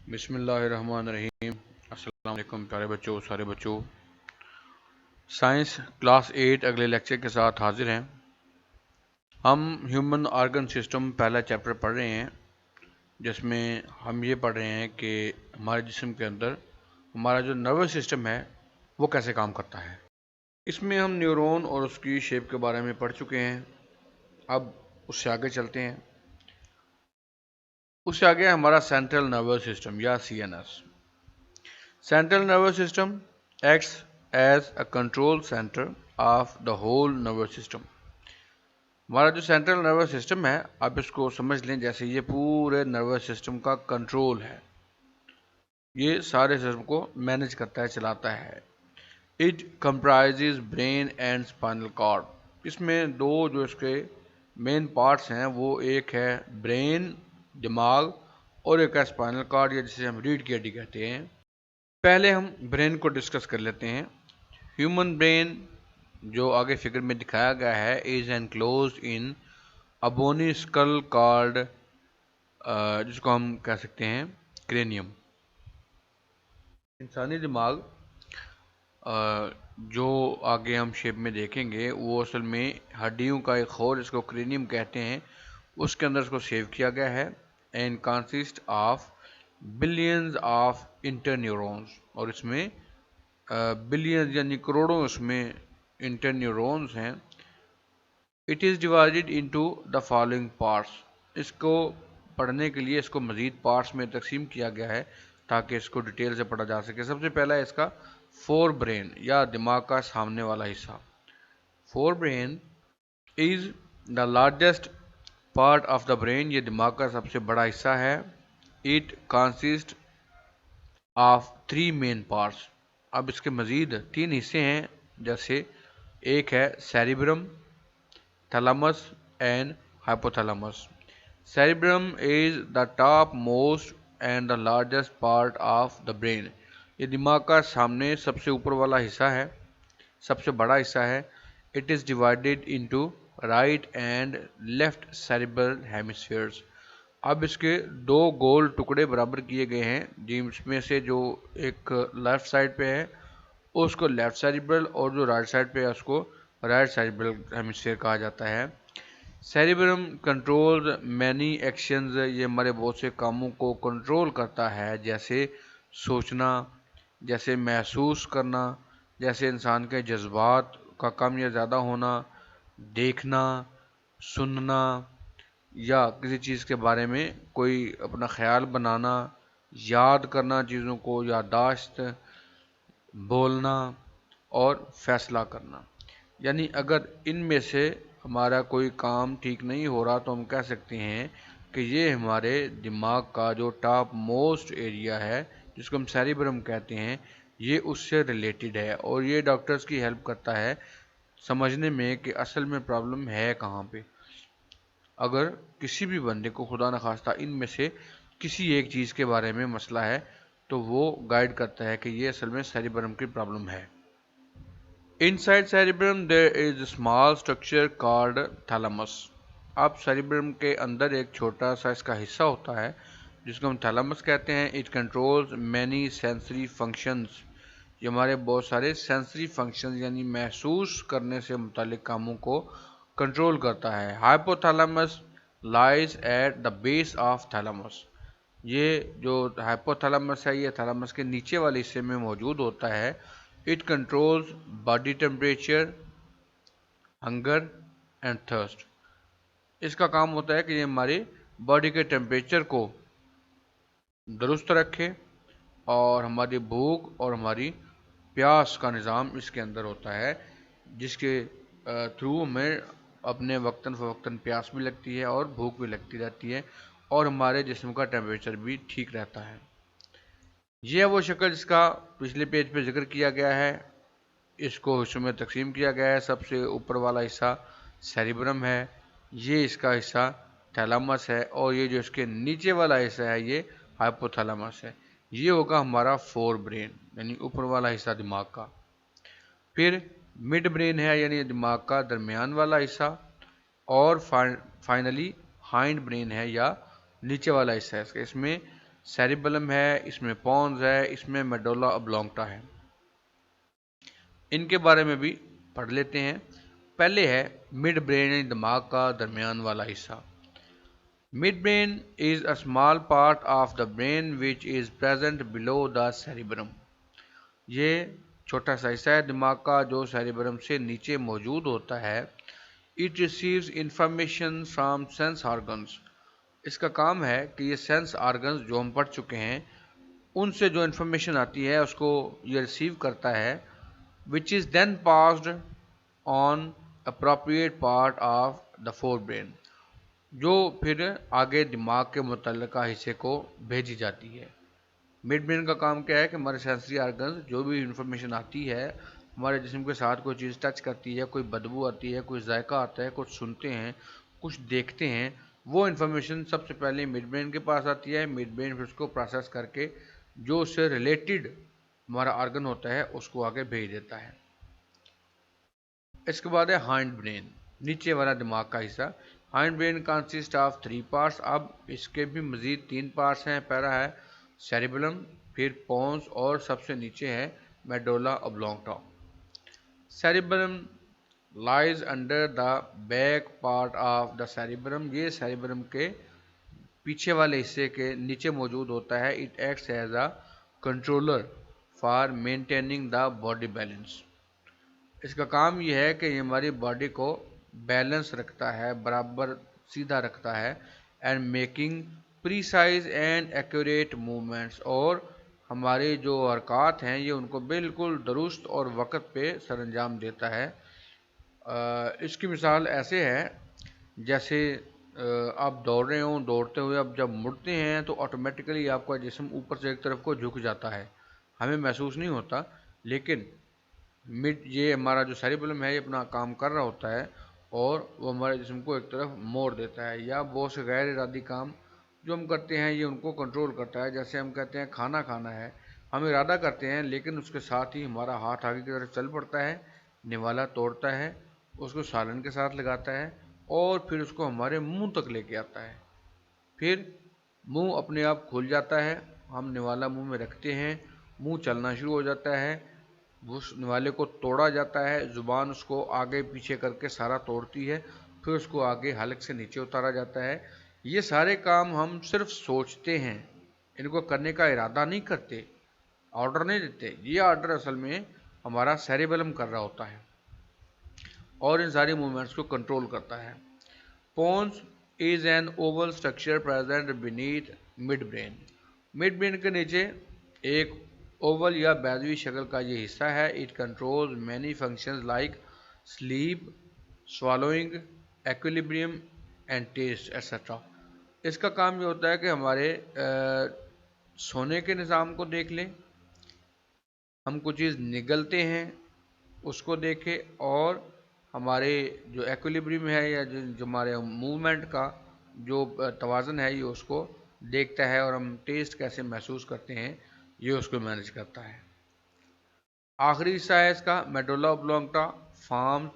बिस्मिल्लाहिर्रहमानिर्रहीम। अस्सलाम वालेकुम प्यारे बच्चों, सारे बच्चों। साइंस क्लास 8 अगले लेक्चर के साथ हाजिर हैं। हम ह्यूमन ऑर्गन सिस्टम पहला चैप्टर पढ़ रहे हैं, जिसमें हम ये पढ़ रहे हैं कि हमारे जिस्म के अंदर हमारा जो नर्वस सिस्टम है वो कैसे काम करता है। इसमें हम न्यूरॉन और उसकी शेप के बारे में पढ़ चुके हैं। अब उससे आगे चलते हैं। उससे आगे हमारा सेंट्रल नर्वस सिस्टम या CNS। Central nervous system acts as a control center of the whole nervous system। हमारा जो सेंट्रल नर्वस सिस्टम है, आप इसको समझ लें जैसे ये पूरे नर्वस सिस्टम का कंट्रोल है। ये सारे सिस्टम को मैनेज करता है, चलाता है। It comprises brain and spinal cord. इसमें दो जो इसके मेन पार्ट्स हैं वो एक है ब्रेन, दिमाग, और एक है स्पाइनल कॉर्ड या जिसे हम रीढ़ की हड्डी कहते हैं। पहले हम ब्रेन को डिस्कस कर लेते हैं। ह्यूमन ब्रेन जो आगे फिगर में दिखाया गया है is enclosed in a bony skull called, जिसको हम कह सकते हैं क्रेनियम। इंसानी दिमाग जो आगे हम शेप में देखेंगे वो असल में हड्डियों का एक खोल, जिसको क्रेनियम कहते हैं, उसके अंदर इसको सेव किया गया है and consist of billions of interneurons. और इसमें बिलियंस यानी करोड़ों इसमें इंटरन्यूरॉन्स हैं। It is divided into the following parts. इसको पढ़ने के लिए इसको मज़ीद पार्ट्स में तकसीम किया गया है ताकि इसको डिटेल से पढ़ा जा सके। सबसे पहला है इसका फोर ब्रेन या दिमाग का सामने वाला हिस्सा। Fore brain is the largest part of the brain. ये दिमाग का सबसे बड़ा हिस्सा है। It consist of three main parts. अब इसके मज़ीद तीन हिस्से हैं, जैसे एक है cerebrum, thalamus and hypothalamus. Cerebrum is the top most and the largest part of the brain. ये दिमाग का सामने सबसे ऊपर वाला हिस्सा है, सबसे बड़ा हिस्सा है। It is divided into right and left cerebral hemispheres. अब इसके दो गोल टुकड़े बराबर किए गए हैं, जिसमें से जो एक लेफ्ट साइड पे है उसको लेफ्ट सेरिब्रल और जो राइट साइड पे है उसको राइट सेरिब्रल हेमिस्फीयर कहा जाता है। Cerebrum controls many actions. ये हमारे बहुत से कामों को कंट्रोल करता है, जैसे सोचना, जैसे महसूस करना, जैसे इंसान के जज्बात का कम या ज़्यादा होना, देखना, सुनना, या किसी चीज़ के बारे में कोई अपना ख्याल बनाना, याद करना चीज़ों को, याददाश्त, बोलना और फैसला करना। यानी अगर इनमें से हमारा कोई काम ठीक नहीं हो रहा तो हम कह सकते हैं कि ये हमारे दिमाग का जो टॉप मोस्ट एरिया है, जिसको हम सेरिब्रम कहते हैं, ये उससे रिलेटेड है और ये डॉक्टर्स की हेल्प करता है समझने में कि असल में प्रॉब्लम है कहाँ पे। अगर किसी भी बंदे को खुदा न खास्ता इनमें से किसी एक चीज़ के बारे में मसला है तो वो गाइड करता है कि ये असल में सेरिब्रम की प्रॉब्लम है। Inside cerebrum there is small structure called thalamus. अब सेरिब्रम के अंदर एक छोटा सा इसका हिस्सा होता है जिसको हम थैलेमस कहते हैं। It controls many sensory functions. ये हमारे बहुत सारे सेंसरी फंक्शंस यानी महसूस करने से मुतालिक कामों को कंट्रोल करता है। Hypothalamus lies at the base of thalamus. ये जो हाइपोथैलेमस है ये थैलेमस के नीचे वाले हिस्से में मौजूद होता है। It controls body temperature, hunger and thirst. इसका काम होता है कि ये हमारी बॉडी के टेम्परेचर को दुरुस्त रखे और हमारी भूख और हमारी प्यास का निज़ाम इसके अंदर होता है, जिसके थ्रू हमें अपने वक्तन फ़वक्तन प्यास भी लगती है और भूख भी लगती रहती है और हमारे जिस्म का टेम्परेचर भी ठीक रहता है। ये है वो शक्ल जिसका पिछले पेज पे जिक्र किया गया है। इसको हिस्सों में तकसीम किया गया है। सबसे ऊपर वाला हिस्सा सेरिब्रम है, ये इसका हिस्सा थैलेमस है, और ये जो इसके नीचे वाला हिस्सा है ये हाइपोथैलेमस है। ये होगा हमारा फोर ब्रेन यानी ऊपर वाला हिस्सा दिमाग का। फिर मिड ब्रेन है यानी दिमाग का दरमियान वाला हिस्सा, और फाइनली हाइंड ब्रेन है या नीचे वाला हिस्सा है इसका। इसमें सेरिबेलम है, इसमें पोन्स है, इसमें मेडुला ऑब्लोंगटा है। इनके बारे में भी पढ़ लेते हैं। पहले है मिड ब्रेन, यानी दिमाग का दरमियान वाला हिस्सा। Mid brain is a small part of the brain which is present below the cerebrum. ये छोटा सा हिस्सा है दिमाग का जो सेरिब्रम से नीचे मौजूद होता है। It receives information from sense organs. इसका काम है कि ये सेंस ऑर्गन्स जो हम पढ़ चुके हैं उनसे जो इन्फॉर्मेशन आती है उसको ये रिसीव करता है, which is then passed on appropriate part of the forebrain, जो फिर आगे दिमाग के मुतल्लिका हिस्से को भेजी जाती है। मिड ब्रेन का काम क्या है कि हमारे सेंसरी ऑर्गन्स जो भी इंफॉर्मेशन आती है, हमारे जिस्म के साथ कोई चीज़ टच करती है, कोई बदबू आती है, कोई जायका आता है, कुछ सुनते हैं, कुछ देखते हैं, वो इन्फॉर्मेशन सबसे पहले मिड ब्रेन के पास आती है। मिड ब्रेन फिर उसको प्रोसेस करके जो उससे रिलेटेड हमारा ऑर्गन होता है उसको आगे भेज देता है। इसके बाद है हाइंड ब्रेन, नीचे वाला दिमाग का हिस्सा। Hind brain consist of 3 parts. अब इसके भी मज़ीद 3 पार्ट्स हैं। पहला है सेरिबेलम, फिर पोन्स और सबसे नीचे है medulla oblongata. Cerebellum lies under the back part of the cerebrum. ये सेरिब्रम के पीछे वाले हिस्से के नीचे मौजूद होता है। It acts as a controller for maintaining the body balance. इसका काम यह है कि ये हमारी बॉडी को बैलेंस रखता है, बराबर सीधा रखता है, and making precise and accurate movements, और हमारे जो हरकत हैं ये उनको बिल्कुल दुरुस्त और वक्त पे सरंजाम देता है। इसकी मिसाल ऐसे है जैसे आप दौड़ रहे हो, दौड़ते हुए अब जब मुड़ते हैं तो ऑटोमेटिकली आपका जिस्म ऊपर से एक तरफ को झुक जाता है, हमें महसूस नहीं होता, लेकिन मिड ये हमारा जो सेरिबेलम है ये अपना काम कर रहा होता है और वो हमारे जिस्म को एक तरफ मोड़ देता है। या बहुत से गैर इरादी काम जो हम करते हैं ये उनको कंट्रोल करता है। जैसे हम कहते हैं खाना खाना है, हम इरादा करते हैं लेकिन उसके साथ ही हमारा हाथ आगे की तरफ चल पड़ता है, निवाला तोड़ता है, उसको सालन के साथ लगाता है और फिर उसको हमारे मुंह तक लेके आता है। फिर मुंह अपने आप खुल जाता है, हम निवाला मुंह में रखते हैं, मुंह चलना शुरू हो जाता है, उस निवाले को तोड़ा जाता है, ज़ुबान उसको आगे पीछे करके सारा तोड़ती है, फिर उसको आगे हलक से नीचे उतारा जाता है। ये सारे काम हम सिर्फ सोचते हैं, इनको करने का इरादा नहीं करते, ऑर्डर नहीं देते। ये ऑर्डर असल में हमारा सेरिबेलम कर रहा होता है और इन सारी मूवमेंट्स को कंट्रोल करता है। Pons is an oval structure present beneath midbrain. Midbrain के नीचे एक ओवल या बैजवी शक्ल का ये हिस्सा है। It controls many functions like sleep, swallowing, equilibrium and taste etcetera. इसका काम ये होता है कि हमारे सोने के निज़ाम को देख लें, हम कुछ चीज़ निगलते हैं उसको देखें, और हमारे जो एक्विलिब्रियम है या जो हमारे मूवमेंट का जो तवाज़न है ये उसको देखता है, और हम टेस्ट कैसे महसूस करते हैं ये उसको मैनेज करता है। आखिरी हिस्सा है इसका medulla oblongata, form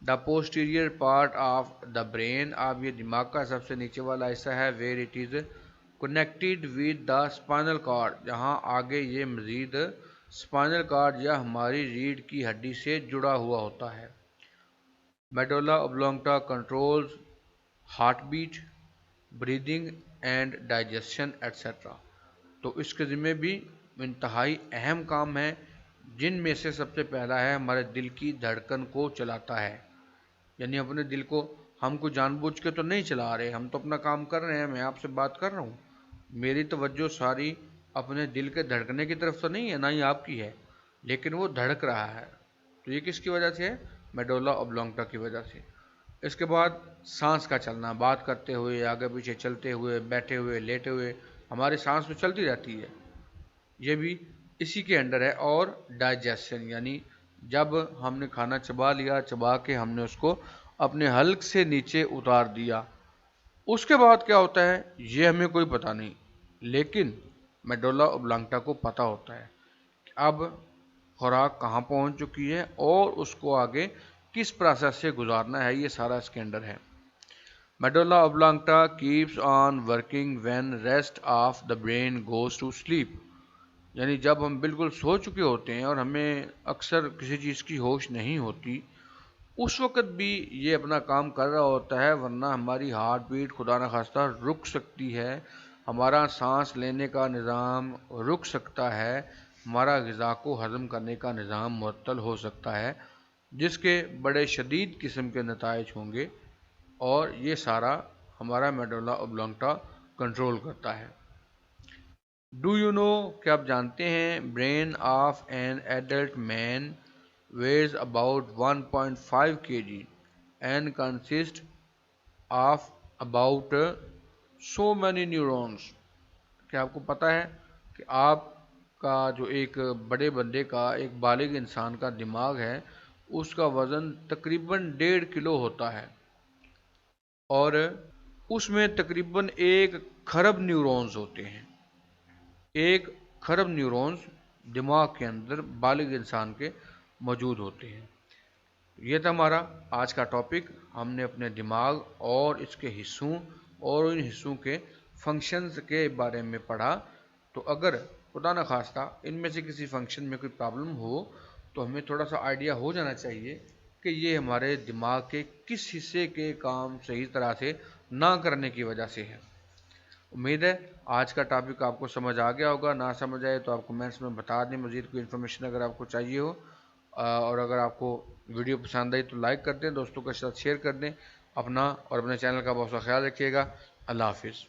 the posterior part of the brain. अब ये दिमाग का सबसे नीचे वाला हिस्सा है, where it is connected with the spinal cord, जहाँ आगे ये मज़ीद स्पाइनल कॉर्ड या हमारी रीढ़ की हड्डी से जुड़ा हुआ होता है। Medulla oblongata controls heart beat, breathing and digestion etcetera. तो इसके ज़िम्मे भी इंतहाई अहम काम है, जिनमें से सबसे पहला है हमारे दिल की धड़कन को चलाता है। यानी अपने दिल को हम को जानबूझ के तो नहीं चला रहे, हम तो अपना काम कर रहे हैं, मैं आपसे बात कर रहा हूँ, मेरी तवज्जो सारी अपने दिल के धड़कने की तरफ तो नहीं है, ना ही आपकी है, लेकिन वो धड़क रहा है। तो ये किसकी वजह से है? मेडुला ऑब्लोंगटा की वजह से। इसके बाद सांस का चलना, बात करते हुए, आगे पीछे चलते हुए, बैठे हुए, लेटे हुए, हमारी सांस तो चलती रहती है, ये भी इसी के अंडर है। और डाइजेशन, यानी जब हमने खाना चबा लिया, चबा के हमने उसको अपने हल्क से नीचे उतार दिया, उसके बाद क्या होता है ये हमें कोई पता नहीं, लेकिन मेडुला ऑब्लोंगटा को पता होता है कि अब खुराक कहाँ पहुँच चुकी है और उसको आगे किस प्रोसेस से गुजारना है, ये सारा इसके अंडर है। Medulla oblongata keeps on working when rest of the brain goes to sleep. यानी जब हम बिल्कुल सो चुके होते हैं और हमें अक्सर किसी चीज़ की होश नहीं होती, उस वक़्त भी ये अपना काम कर रहा होता है, वरना हमारी हार्ट बीट खुदा न खास्ता रुक सकती है, हमारा सांस लेने का निज़ाम रुक सकता है, हमारा ग़िज़ा को हज़म करने का निज़ाम मुअत्तल हो सकता है, जिसके बड़े शदीद किस्म के नताइज होंगे, और ये सारा हमारा मेडुला ऑब्लांगटा कंट्रोल करता है। डू यू नो, क्या आप जानते हैं, brain of an adult man weighs about 1.5 kg and consists of about so many neurons। क्या आपको पता है कि आपका जो एक बड़े बंदे का, एक बालिग इंसान का दिमाग है, उसका वज़न तकरीबन 1.5 किलो होता है और उसमें तकरीबन 1 खरब न्यूरॉन्स होते हैं। 1 खरब न्यूरॉन्स दिमाग के अंदर बालिग इंसान के मौजूद होते हैं। ये था हमारा आज का टॉपिक। हमने अपने दिमाग और इसके हिस्सों और इन हिस्सों के फंक्शंस के बारे में पढ़ा। तो अगर खुदा न खास्ता इनमें से किसी फंक्शन में कोई प्रॉब्लम हो तो हमें थोड़ा सा आइडिया हो जाना चाहिए कि ये हमारे दिमाग के किस हिस्से के काम सही तरह से ना करने की वजह से है। उम्मीद है आज का टॉपिक आपको समझ आ गया होगा। ना समझ आए तो आप कमेंट्स में बता दें। मज़ीद कोई इन्फॉर्मेशन अगर आपको चाहिए हो, और अगर आपको वीडियो पसंद आई तो लाइक कर दें, दोस्तों के साथ शेयर कर दें। अपना और अपने चैनल का बहुत सा ख्याल रखिएगा। अल्लाह हाफिज़।